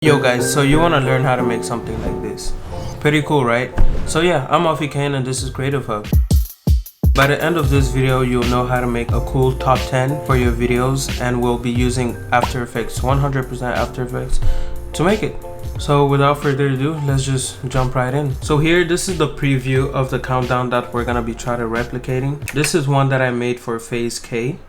Yo guys, so you want to learn how to make something like this. Pretty cool, right? So yeah, I'm Alfikane and this is CreativeHub. By the end of this video, you'll know how to make a cool top 10 for your videos, and we'll be using After Effects, 100% After Effects to make it. So without further ado, let's just jump right in. So here, this is the preview of the countdown that we're gonna be trying to replicating. This is one that I made for phase K.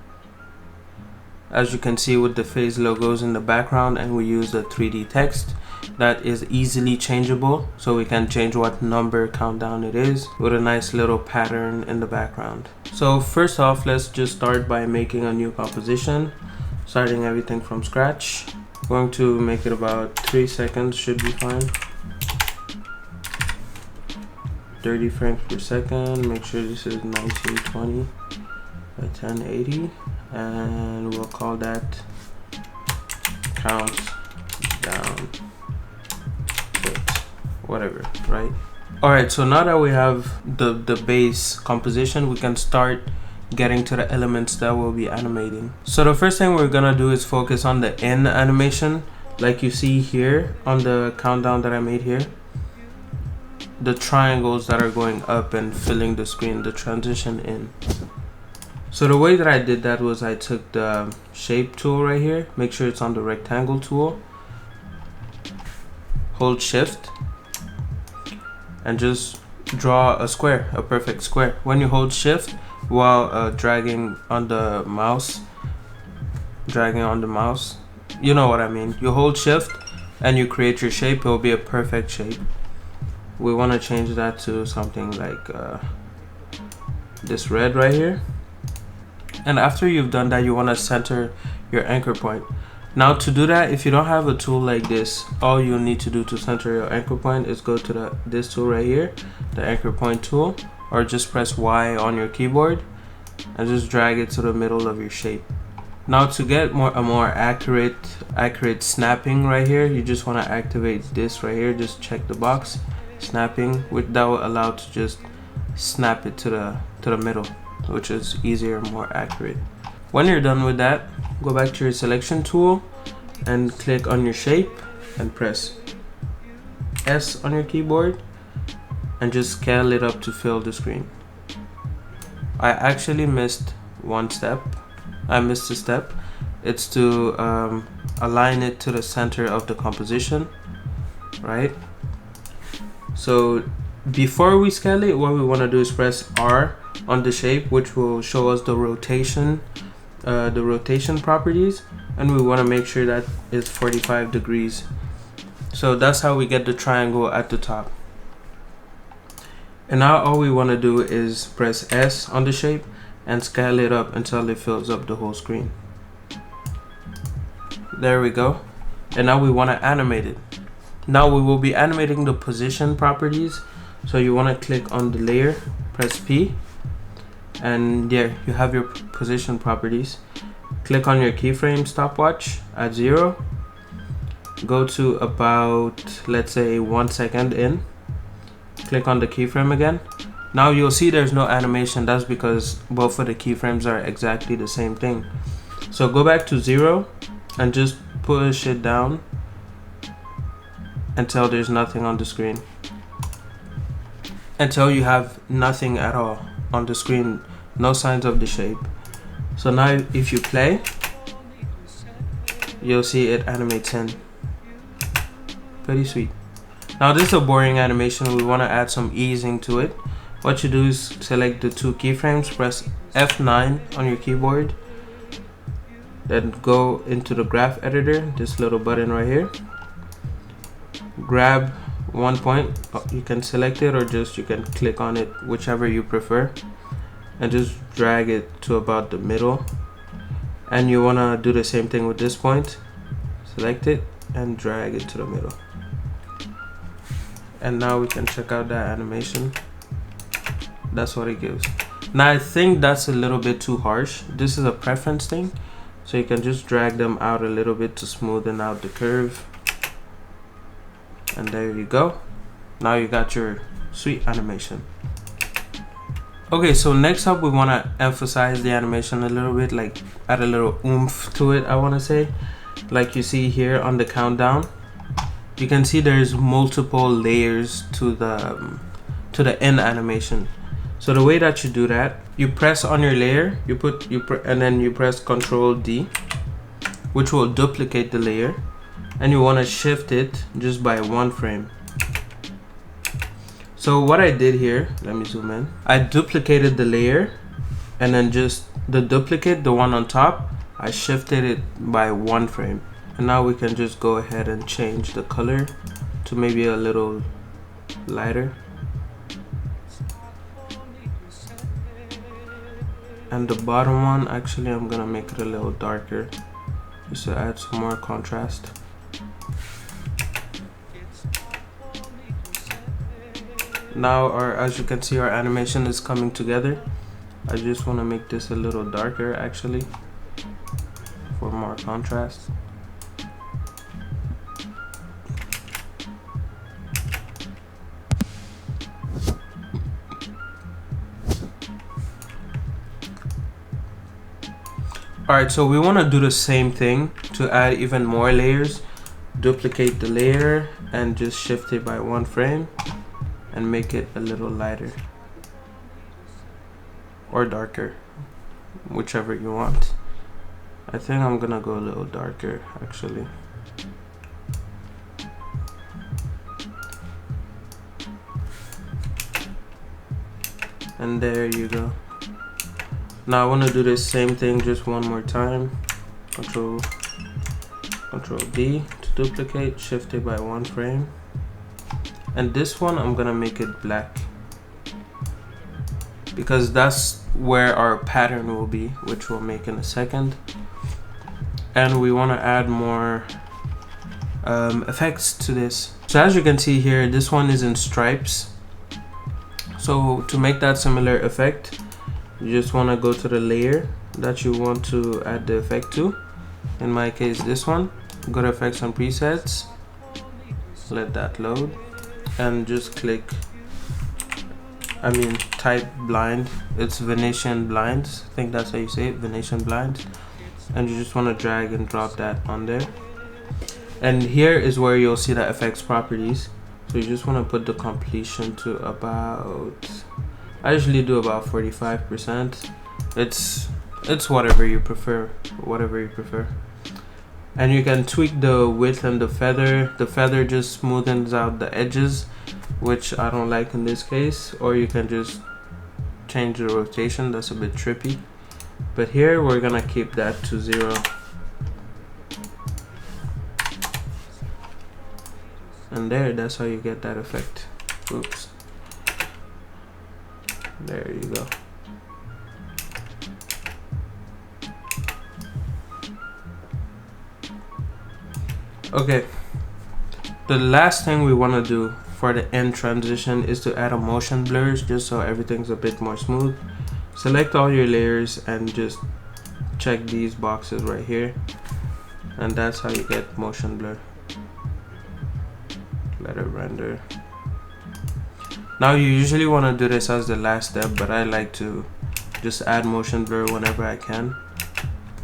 As you can see with the phase logos in the background, and we use the 3D text that is easily changeable, so we can change what number countdown it is with a nice little pattern in the background. So first off, let's just start by making a new composition, starting everything from scratch. Going to make it about 3 seconds, should be fine. 30 frames per second. Make sure this is 1920 by 1080, and we'll call that counts down whatever, right? All right, so now that we have the base composition, we can start getting to the elements that we'll be animating. So the first thing we're gonna do is focus on the in animation, like you see here on the countdown that I made here. The triangles that are going up and filling the screen, the transition in. So the way that I did that was I took the shape tool right here, make sure it's on the rectangle tool, hold shift, and just draw a square, a perfect square. When you hold shift while dragging on the mouse, you know what I mean. You hold shift and you create your shape, it will be a perfect shape. We want to change that to something like this red right here. And after you've done that, you want to center your anchor point. Now to do that, if you don't have a tool like this, all you need to do to center your anchor point is go to this tool right here, the anchor point tool, or just press Y on your keyboard and just drag it to the middle of your shape. Now to get a more accurate snapping right here, you just want to activate this right here. Just check the box, snapping, which that will allow to just snap it to the middle, which is easier, more accurate. When you're done with that, go back to your selection tool and click on your shape and press S on your keyboard and just scale it up to fill the screen. I actually missed one step. I missed a step. It's to align it to the center of the composition, right? So before we scale it, what we want to do is press R on the shape, which will show us the rotation properties, and we want to make sure that it's 45 degrees. So that's how we get the triangle at the top. And now all we want to do is press S on the shape and scale it up until it fills up the whole screen. There we go. And now we want to animate it. Now we will be animating the position properties. So you want to click on the layer, press P, and there you have your position properties. Click on your keyframe stopwatch at 0. Go to about, let's say, 1 second in. Click on the keyframe again. Now you'll see there's no animation. That's because both of the keyframes are exactly the same thing. So go back to 0 and just push it down until there's nothing on the screen. Until you have nothing at all on the screen, no signs of the shape. So now if you play, you'll see it animates in. Pretty sweet. Now this is a boring animation. We want to add some easing to it. What you do is select the 2 keyframes, press F9 on your keyboard, then go into the graph editor, this little button right here. Grab one point, you can select it or just you can click on it, whichever you prefer, and just drag it to about the middle. And you want to do the same thing with this point, select it and drag it to the middle. And now we can check out that animation. That's what it gives. Now I think that's a little bit too harsh. This is a preference thing, so you can just drag them out a little bit to smoothen out the curve. And there you go. Now you got your sweet animation. Okay, so next up we want to emphasize the animation a little bit, like add a little oomph to it, I want to say. Like you see here on the countdown, you can see there's multiple layers to the end animation. So the way that you do that, you press on your layer, and then you press Ctrl D, which will duplicate the layer, and you want to shift it just by 1 frame. So what I did here, let me zoom in. I duplicated the layer, and then just the duplicate, the one on top, I shifted it by 1 frame. And now we can just go ahead and change the color to maybe a little lighter. And the bottom one, actually I'm gonna make it a little darker just to add some more contrast. Now as you can see, our animation is coming together. I just want to make this a little darker actually for more contrast. Alright, so we want to do the same thing to add even more layers. Duplicate the layer and just shift it by 1 frame and make it a little lighter or darker, whichever you want. I think I'm gonna go a little darker actually. And there you go. Now I want to do the same thing just one more time. Control D to duplicate, shift it by 1 frame. And this one I'm gonna make it black because that's where our pattern will be, which we'll make in a second. And we want to add more effects to this. So as you can see here, this one is in stripes. So to make that similar effect, you just want to go to the layer that you want to add the effect to. In my case, this one. Go to effects and presets, let that load, and just click, type blind. It's Venetian blinds, I think that's how you say it, Venetian blinds. And you just want to drag and drop that on there. And here is where you'll see the effects properties. So you just want to put the completion to about, I usually do about 45%. It's whatever you prefer, And you can tweak the width and the feather. The feather just smoothens out the edges, which I don't like in this case. Or you can just change the rotation, that's a bit trippy. But here we're gonna keep that to 0. And that's how you get that effect. Oops. There you go. Okay, the last thing we want to do for the end transition is to add a motion blur, just so everything's a bit more smooth. Select all your layers and just check these boxes right here, and that's how you get motion blur. Let it render. Now you usually want to do this as the last step, but I like to just add motion blur whenever I can.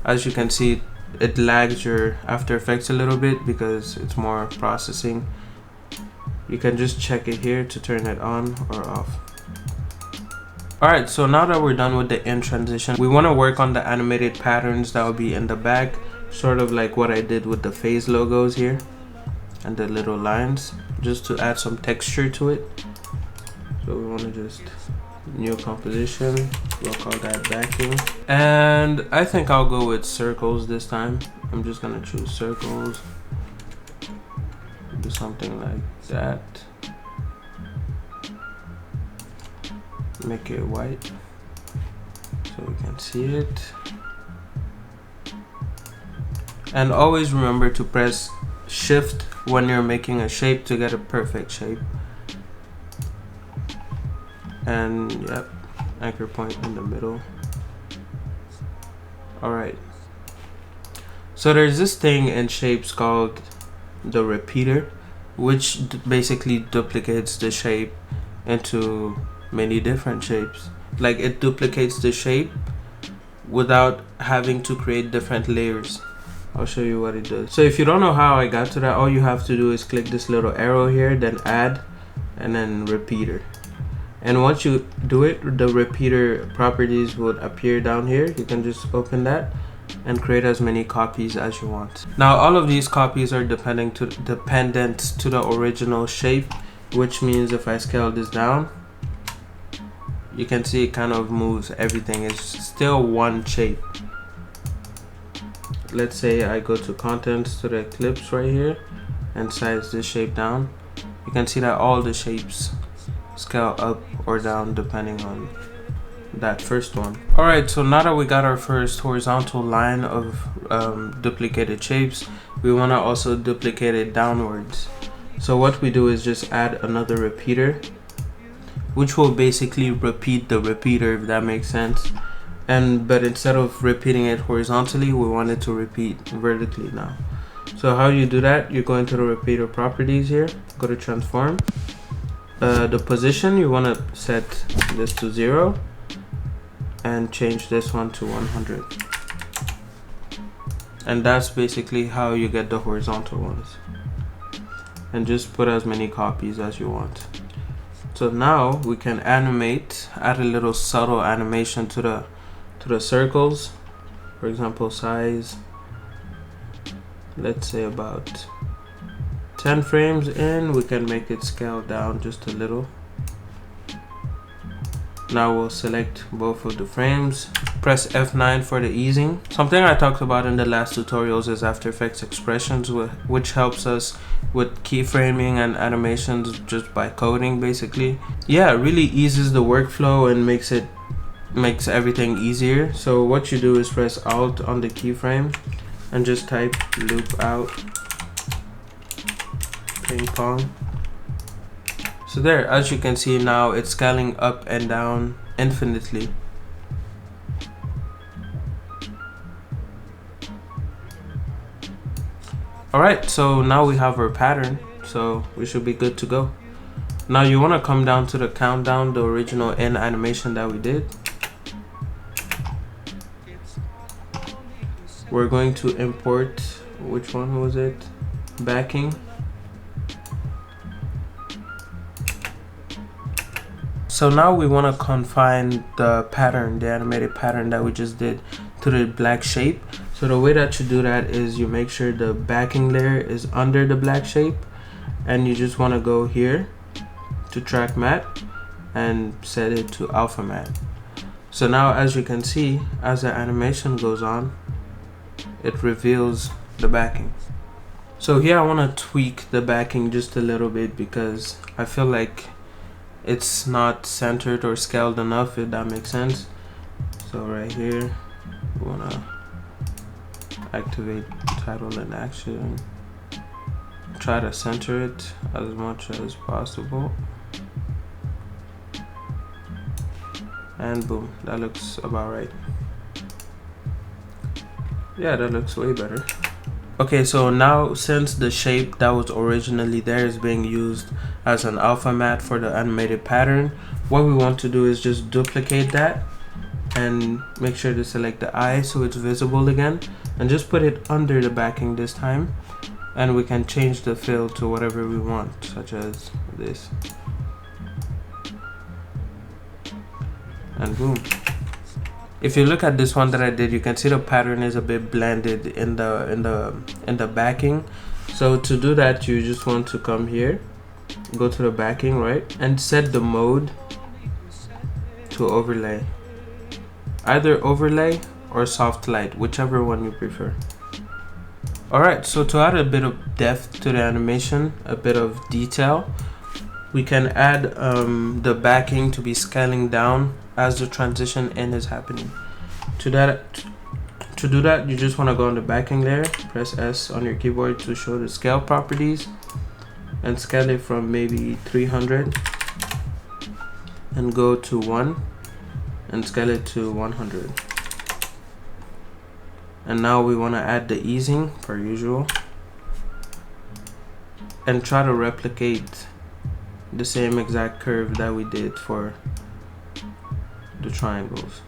As you can see, it lags your After Effects a little bit because it's more processing. You can just check it here to turn it on or off. Alright, so now that we're done with the end transition, we want to work on the animated patterns that will be in the back, sort of like what I did with the phase logos here and the little lines, just to add some texture to it. So we want to just new composition, we'll call that backing, and I think I'll go with circles this time. I'm just gonna choose circles, do something like that, make it white so we can see it. And always remember to press shift when you're making a shape to get a perfect shape. And yep, anchor point in the middle. Alright, so there's this thing in shapes called the repeater, which basically duplicates the shape into many different shapes. Like, it duplicates the shape without having to create different layers I'll show you what it does. So if you don't know how I got to that, all you have to do is click this little arrow here, then add, and then repeater. And once you do it, the repeater properties would appear down here. You can just open that and create as many copies as you want. Now all of these copies are dependent to the original shape, which means if I scale this down, you can see it kind of moves everything. It's still one shape. Let's say I go to contents to the eclipse right here and size this shape down. You can see that all the shapes scale up or down depending on that first one. Alright, so now that we got our first horizontal line of duplicated shapes, we want to also duplicate it downwards. So what we do is just add another repeater, which will basically repeat the repeater, if that makes sense. But instead of repeating it horizontally, we want it to repeat vertically now. So how you do that, you go into the repeater properties here, go to transform. The position, you want to set this to 0 and change this one to 100. And that's basically how you get the horizontal ones. And just put as many copies as you want. So now we can animate, add a little subtle animation to the circles. For example, size, let's say about 10 frames in, we can make it scale down just a little. Now we'll select both of the frames, press F9 for the easing. Something I talked about in the last tutorials is After Effects expressions, which helps us with keyframing and animations just by coding basically. Yeah, it really eases the workflow and makes everything easier. So what you do is press Alt on the keyframe and just type loop out ping pong. So there, as you can see now, it's scaling up and down infinitely. Alright, so now we have our pattern, so we should be good to go. Now you want to come down to the countdown, the original end animation that we did. We're going to import, which one was it? Backing. So now we want to confine the pattern, the animated pattern that we just did, to the black shape. So the way that you do that is you make sure the backing layer is under the black shape, and you just want to go here to track matte and set it to alpha matte. So now as you can see, as the animation goes on, it reveals the backing. So here I want to tweak the backing just a little bit because I feel like it's not centered or scaled enough, if that makes sense. So right here, we want to activate title and action. Try to center it as much as possible. And boom, that looks about right. Yeah, that looks way better. Okay, so now since the shape that was originally there is being used as an alpha matte for the animated pattern, what we want to do is just duplicate that and make sure to select the eye so it's visible again, and just put it under the backing this time, and we can change the fill to whatever we want, such as this, and boom. If you look at this one that I did, you can see the pattern is a bit blended in the backing. So to do that, you just want to come here, go to the backing, right, and set the mode to overlay, either overlay or soft light, whichever one you prefer. Alright, so to add a bit of depth to the animation, a bit of detail, we can add the backing to be scaling down as the transition in is happening. To do that, you just want to go on the backing layer, press S on your keyboard to show the scale properties, and scale it from maybe 300 and go to 1 and scale it to 100. And now we want to add the easing per usual and try to replicate the same exact curve that we did for the triangles.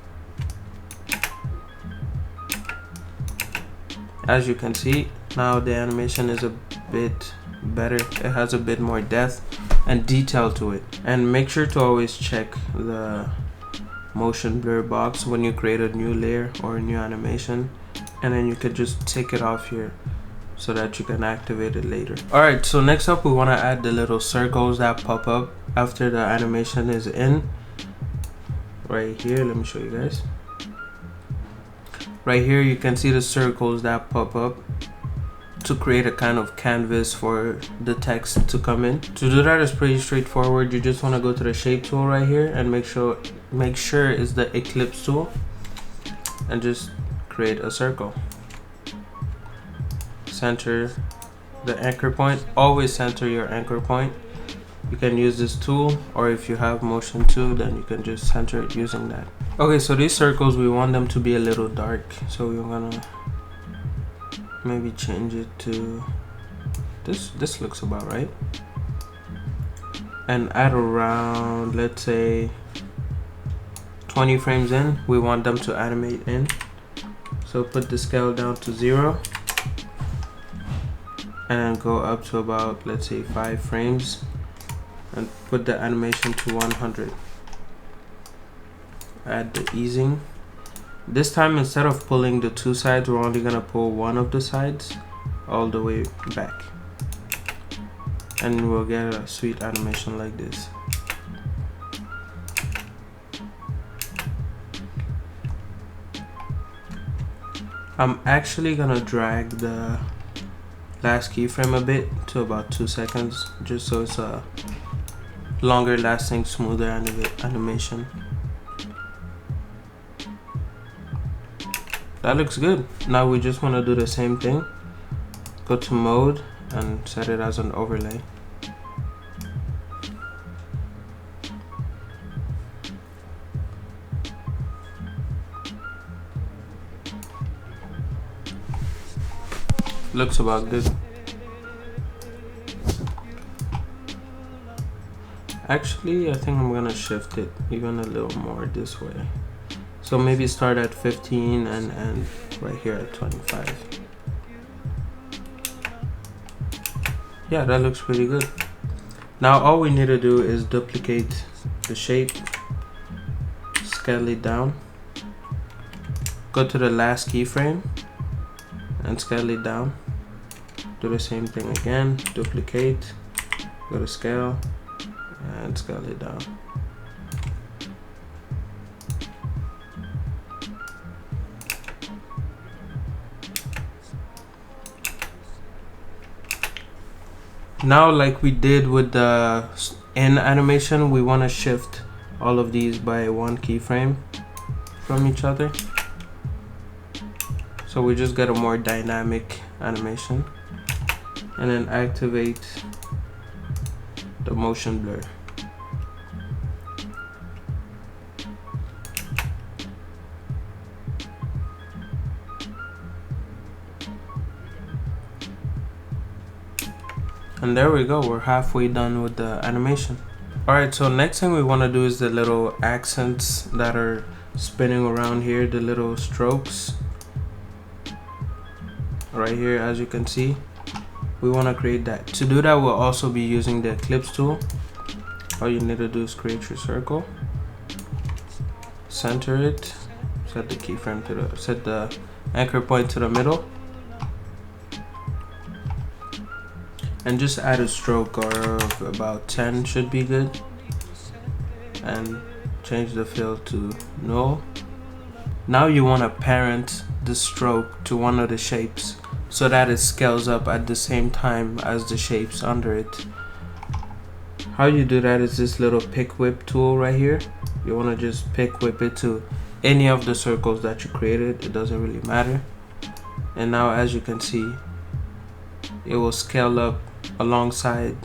As you can see, now the animation is a bit better. It has a bit more depth and detail to it. And make sure to always check the motion blur box when you create a new layer or a new animation, and then you could just take it off here so that you can activate it later. Alright, so next up we want to add the little circles that pop up after the animation is in. Right here, let me show you guys. Right here you can see the circles that pop up to create a kind of canvas for the text to come in. To do that is pretty straightforward. You just want to go to the shape tool right here and make sure it's the ellipse tool, and just create a circle. Center the anchor point. Always center your anchor point. You can use this tool, or if you have motion 2, then you can just center it using that. Okay, so these circles, we want them to be a little dark, so we're gonna maybe change it to this looks about right, and at around, let's say 20 frames in, we want them to animate in. So put the scale down to 0 and go up to about, let's say, 5 frames, and put the animation to 100. Add the easing. This time, instead of pulling the 2 sides, we're only gonna pull one of the sides all the way back, and we'll get a sweet animation like this. I'm actually gonna drag the last keyframe a bit to about 2 seconds, just so it's a longer lasting, smoother animation. That looks good. Now we just want to do the same thing. Go to mode and set it as an overlay. Looks about good. Actually, I think I'm gonna shift it even a little more this way. So maybe start at 15 and end right here at 25. Yeah, that looks pretty good. Now all we need to do is duplicate the shape, scale it down, go to the last keyframe and scale it down. Do the same thing again, duplicate, go to scale and scale it down. Now, like we did with the in animation, we want to shift all of these by 1 keyframe from each other, so we just get a more dynamic animation. And then activate the motion blur. And there we go, we're halfway done with the animation. Alright, so next thing we want to do is the little accents that are spinning around here, the little strokes. Right here, as you can see, we want to create that. To do that, we'll also be using the ellipse tool. All you need to do is create your circle, center it, set the keyframe to set the anchor point to the middle, and just add a stroke of about 10 should be good, and change the fill to null. Now you want to parent the stroke to one of the shapes so that it scales up at the same time as the shapes under it. How you do that is this little pick whip tool right here. You want to just pick whip it to any of the circles that you created, it doesn't really matter. And now, as you can see, it will scale up alongside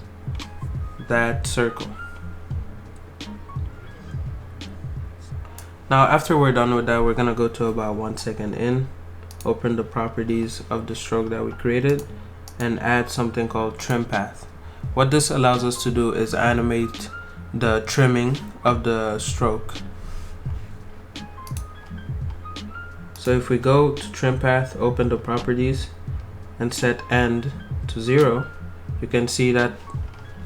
that circle. Now after we're done with that, we're gonna go to about 1 second in, open the properties of the stroke that we created, and add something called trim path. What this allows us to do is animate the trimming of the stroke. So if we go to trim path, open the properties and set end to 0, you can see that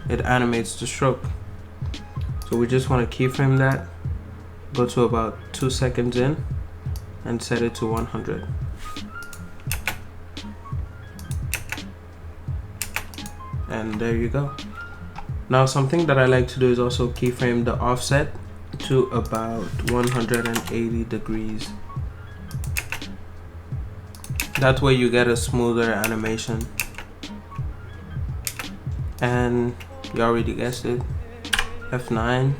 it animates the stroke. So we just want to keyframe that, go to about 2 seconds in and set it to 100. And there you go. Now something that I like to do is also keyframe the offset to about 180 degrees. That way you get a smoother animation. And you already guessed it, F9,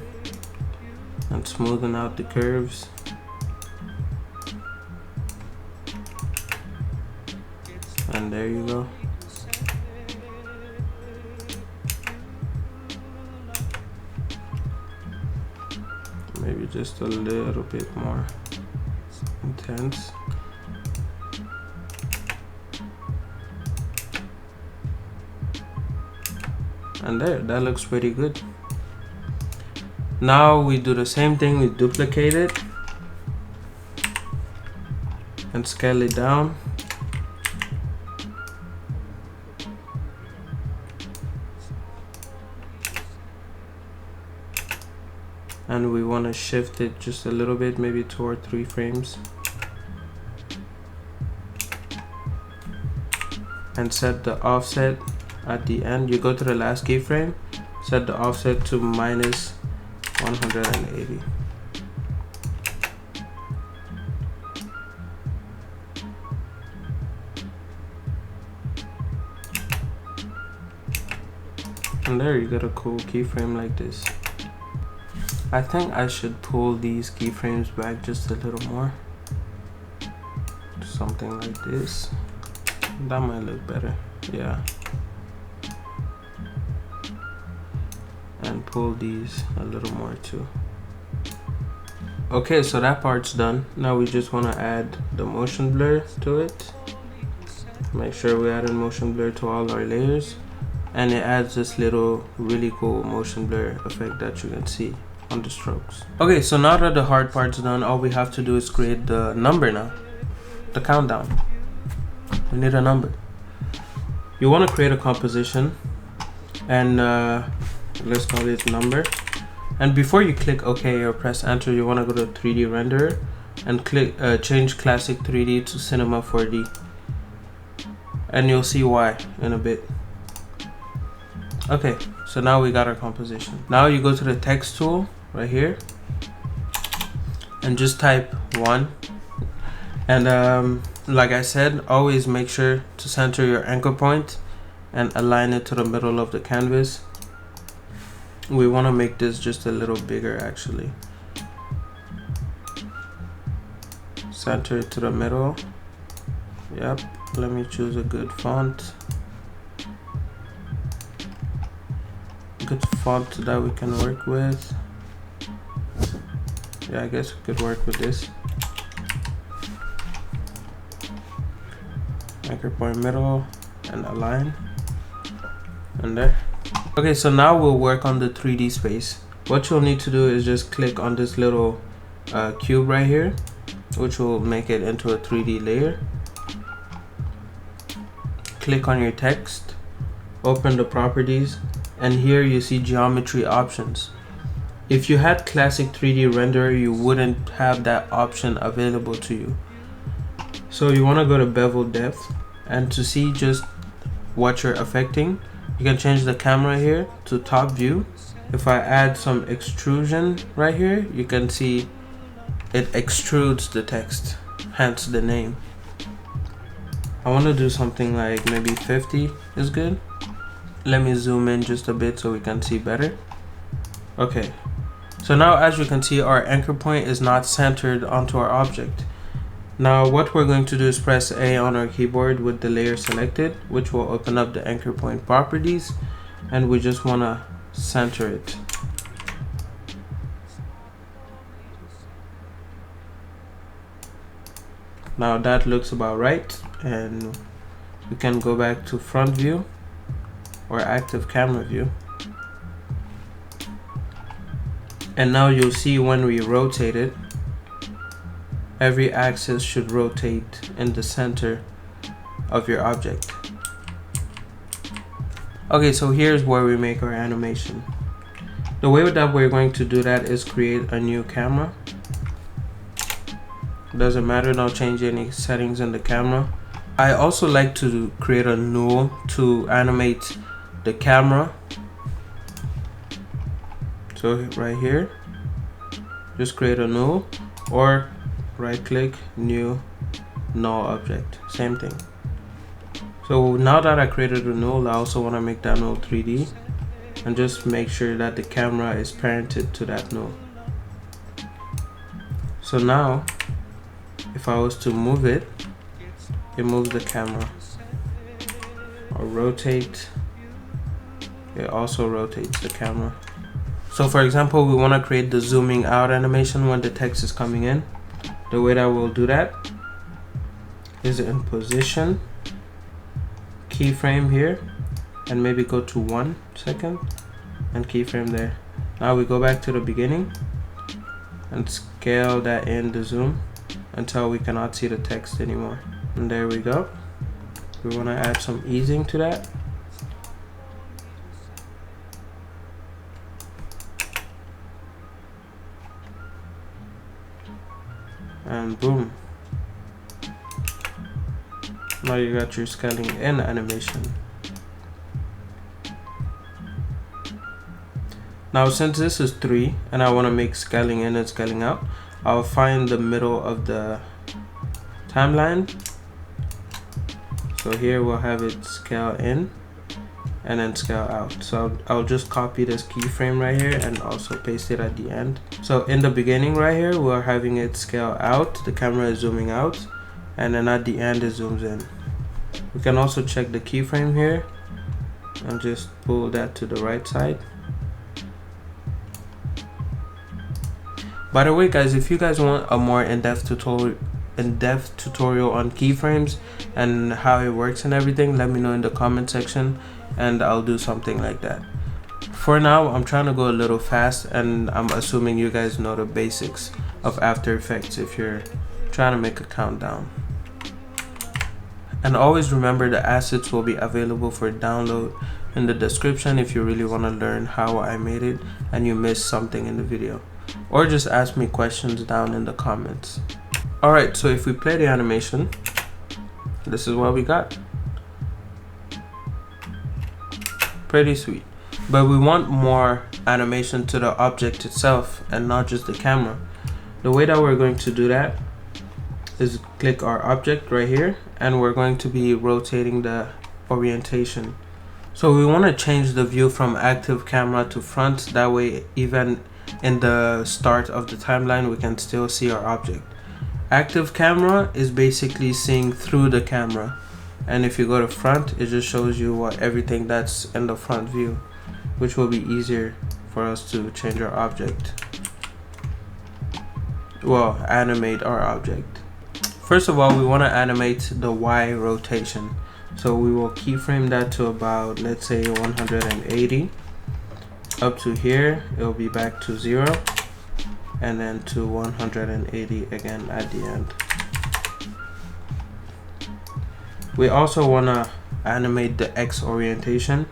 and smoothing out the curves. And there you go. Maybe just a little bit more intense. And there, that looks pretty good. Now we do the same thing, we duplicate it and scale it down. And we want to shift it just a little bit, maybe 2 or 3 frames. And set the offset at the end. You go to the last keyframe, set the offset to minus 180. And there you get a cool keyframe like this. I think I should pull these keyframes back just a little more. Something like this. That might look better. Yeah. And pull these a little more too. Okay, so that part's done. Now we just want to add the motion blur to it. Make sure we add a motion blur to all our layers. And it adds this little really cool motion blur effect that you can see on the strokes. Okay, so now that the hard part's done, all we have to do is create the number now. The countdown. We need a number. You want to create a composition and let's call it number. And before you click OK or press enter, you want to go to 3D renderer and click change classic 3D to cinema 4D. And you'll see why in a bit. Okay, so now we got our composition. Now you go to the text tool right here and just type 1. And like I said, always make sure to center your anchor point and align it to the middle of the canvas. We want to make this just a little bigger actually. Center it to the middle. Yep, let me choose a good font. Good font that we can work with. Yeah, I guess we could work with this. Anchor point middle and align. And there. Okay, so now we'll work on the 3D space. What you'll need to do is just click on this little cube right here, which will make it into a 3D layer. Click on your text, open the properties, and here you see geometry options. If you had classic 3D renderer, you wouldn't have that option available to you. So you want to go to bevel depth, and to see just what you're affecting, you can change the camera here to top view. If I add some extrusion right here, you can see it extrudes the text, hence the name. I want to do something like maybe 50 is good. Let me zoom in just a bit so we can see better. Okay, so now as you can see, our anchor point is not centered onto our object. Now what we're going to do is press A on our keyboard with the layer selected, which will open up the anchor point properties, and we just want to center it. Now that looks about right, and we can go back to front view or active camera view. And now you'll see when we rotate it, every axis should rotate in the center of your object. Okay, so here's where we make our animation. The way that we're going to do that is create a new camera. Doesn't matter, don't change any settings in the camera. I also like to create a null to animate the camera. So right here, just create a null, or right click, new, null object, same thing. So now that I created a null, I also want to make that null 3D and just make sure that the camera is parented to that null. So now if I was to move it, it moves the camera, or rotate, it also rotates the camera. So for example, we want to create the zooming out animation when the text is coming in. The way that we'll do that is in position, keyframe here, and maybe go to 1 second and keyframe there. Now we go back to the beginning and scale that in the zoom until we cannot see the text anymore. And there we go. We want to add some easing to that. And boom. Now you got your scaling in animation. Now since this is 3 and I want to make scaling in and scaling out, I'll find the middle of the timeline. So here we'll have it scale in and then scale out. So I'll just copy this keyframe right here and also paste it at the end. So in the beginning right here, we're having it scale out, the camera is zooming out, and then at the end it zooms in. We can also check the keyframe here and just pull that to the right side. By the way guys, if you guys want a more in-depth tutorial on keyframes and how it works and everything, let me know in the comment section and I'll do something like that. For now, I'm trying to go a little fast and I'm assuming you guys know the basics of After Effects if you're trying to make a countdown. And always remember, the assets will be available for download in the description if you really want to learn how I made it and you missed something in the video, or just ask me questions down in the comments. Alright, so if we play the animation, this is what we got. Pretty sweet. But we want more animation to the object itself and not just the camera. The way that we're going to do that is click our object right here and we're going to be rotating the orientation. So we want to change the view from active camera to front, that way even in the start of the timeline we can still see our object. Active camera is basically seeing through the camera, and if you go to front, it just shows you everything that's in the front view, which will be easier for us to change our object. Well, animate our object. First of all, we want to animate the Y rotation. So we will keyframe that to about, let's say 180. Up to here, it'll be back to 0. And then to 180 again at the end. We also want to animate the X orientation.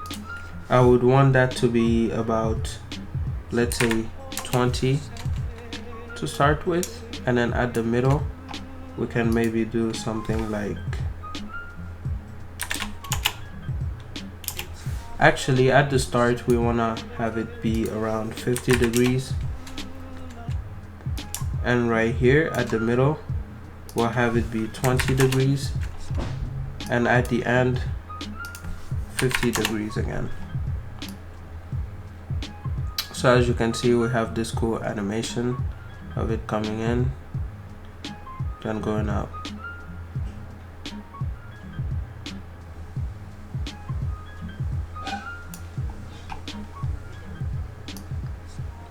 I would want that to be about, let's say 20 to start with, and then at the middle we can maybe do something like, actually at the start we want to have it be around 50 degrees, and right here at the middle we'll have it be 20 degrees, and at the end 50 degrees again. So as you can see, we have this cool animation of it coming in then going out.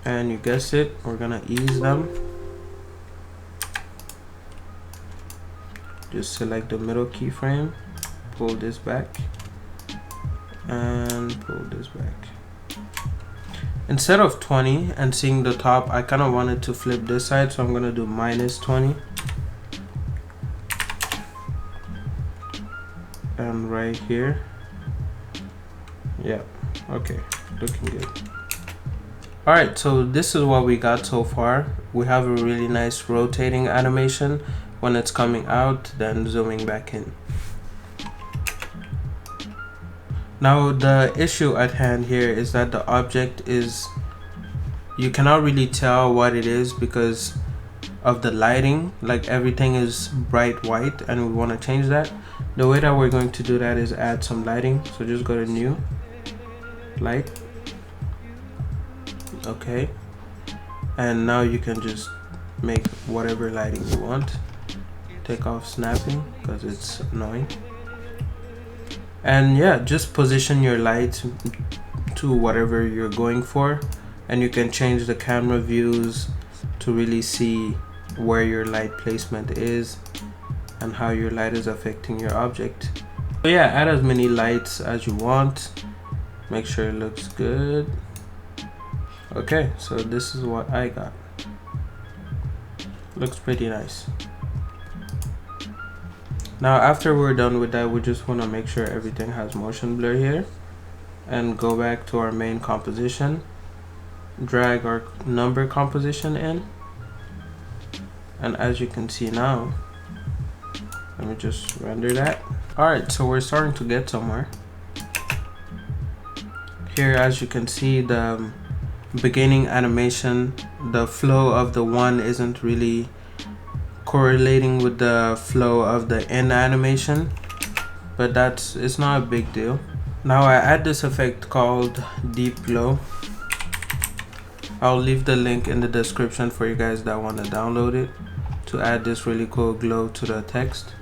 And you guessed it, we're gonna ease them. Just select the middle keyframe, pull this back, and pull this back. Instead of 20 and seeing the top, I kind of wanted to flip this side, so I'm gonna do -20. right here. Yeah, okay, looking good. All right, so this is what we got so far. We have a really nice rotating animation when it's coming out, then zooming back in. Now the issue at hand here is that the object is, you cannot really tell what it is because of the lighting. Like everything is bright white and we want to change that. The way that we're going to do that is add some lighting. So just go to new, light. Okay, and now you can just make whatever lighting you want. Take off snapping because it's annoying. And yeah, just position your light to whatever you're going for, and you can change the camera views to really see where your light placement is and how your light is affecting your object. So yeah, add as many lights as you want. Make sure it looks good. Okay, so this is what I got. Looks pretty nice. Now after we're done with that, we just want to make sure everything has motion blur here, and go back to our main composition, drag our number composition in, and as you can see now, let me just render that. Alright, so we're starting to get somewhere. Here, as you can see, the beginning animation, the flow of the one isn't really correlating with the flow of the end animation, but it's not a big deal. Now I add this effect called deep glow. I'll leave the link in the description for you guys that want to download it, to add this really cool glow to the text.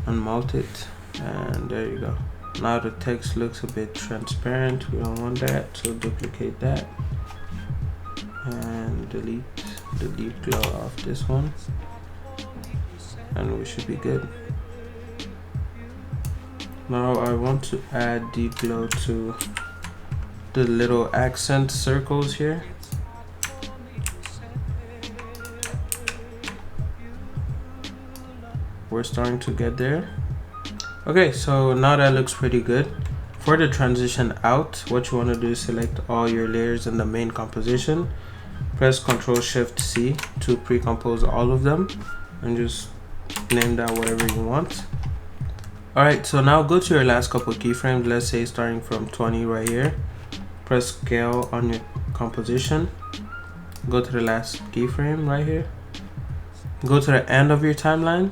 Unmount it, and there you go. Now the text looks a bit transparent. We don't want that, so duplicate that and delete the deep glow off this one, and we should be good. Now I want to add deep glow to the little accent circles here. We're starting to get there. Okay, so now that looks pretty good. For the transition out, what you want to do is select all your layers in the main composition, press Ctrl+Shift+C to pre-compose all of them, and just name that whatever you want. Alright, so now go to your last couple keyframes, let's say starting from 20 right here. Press scale on your composition, go to the last keyframe right here, go to the end of your timeline,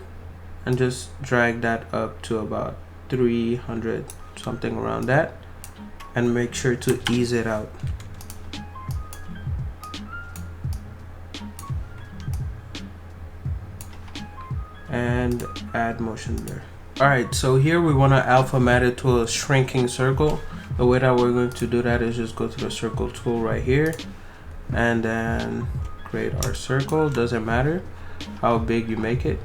and just drag that up to about 300, something around that, and make sure to ease it out. And add motion blur. Alright, so here we want to alpha matte it to a shrinking circle. The way that we're going to do that is just go to the circle tool right here, and then create our circle. Doesn't matter how big you make it,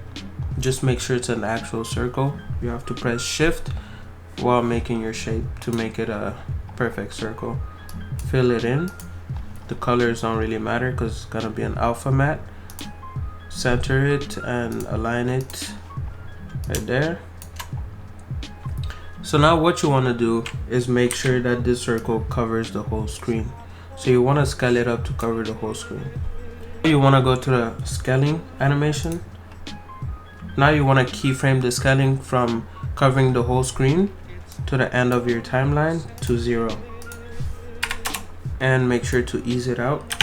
just make sure it's an actual circle. You have to press shift while making your shape to make it a perfect circle. Fill it in. The colors don't really matter because it's gonna be an alpha matte. Center it and align it right there. So now what you want to do is make sure that this circle covers the whole screen. So you want to scale it up to cover the whole screen. You want to go to the scaling animation. Now you want to keyframe the scaling from covering the whole screen to the end of your timeline to 0. And make sure to ease it out.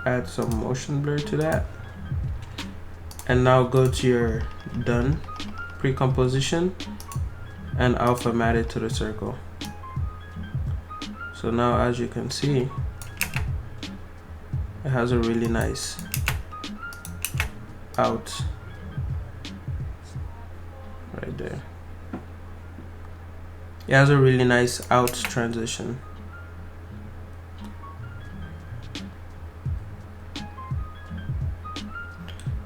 Add some motion blur to that, and now go to your done pre-composition and alpha matte it to the circle. So now as you can see, it has a really nice out right there. It has a really nice out transition.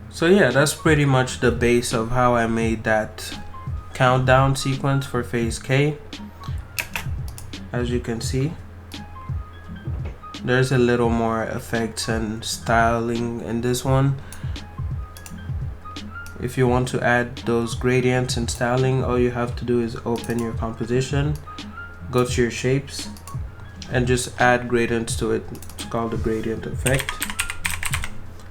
So yeah, that's pretty much the base of how I made that countdown sequence for phase K. As you can see, There's a little more effects and styling in this one. If you want to add those gradients and styling, all you have to do is open your composition, go to your shapes, and just add gradients to it. It's called the gradient effect,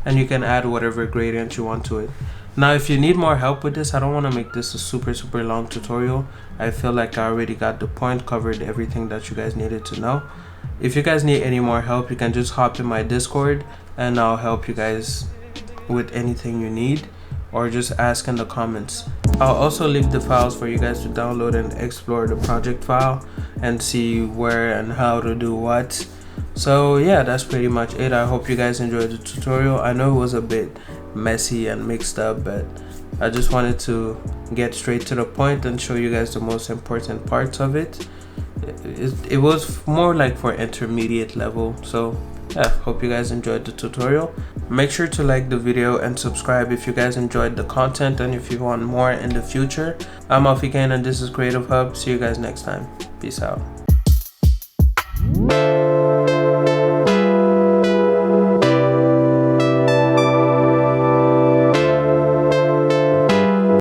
and you can add whatever gradient you want to it. Now if you need more help with this, I don't want to make this a super long tutorial. I feel like I already got the point, covered everything that you guys needed to know. If you guys need any more help, you can just hop in my Discord and I'll help you guys with anything you need, or just ask in the comments. I'll also leave the files for you guys to download and explore the project file and see where and how to do what. So yeah, that's pretty much it. I hope you guys enjoyed the tutorial. I know it was a bit messy and mixed up, but I just wanted to get straight to the point and show you guys the most important parts of it. It was more like for intermediate level. So yeah, hope you guys enjoyed the tutorial. Make sure to like the video and subscribe if you guys enjoyed the content and if you want more in the future. I'm Alfikane and this is CreativeHub. See you guys next time. Peace out.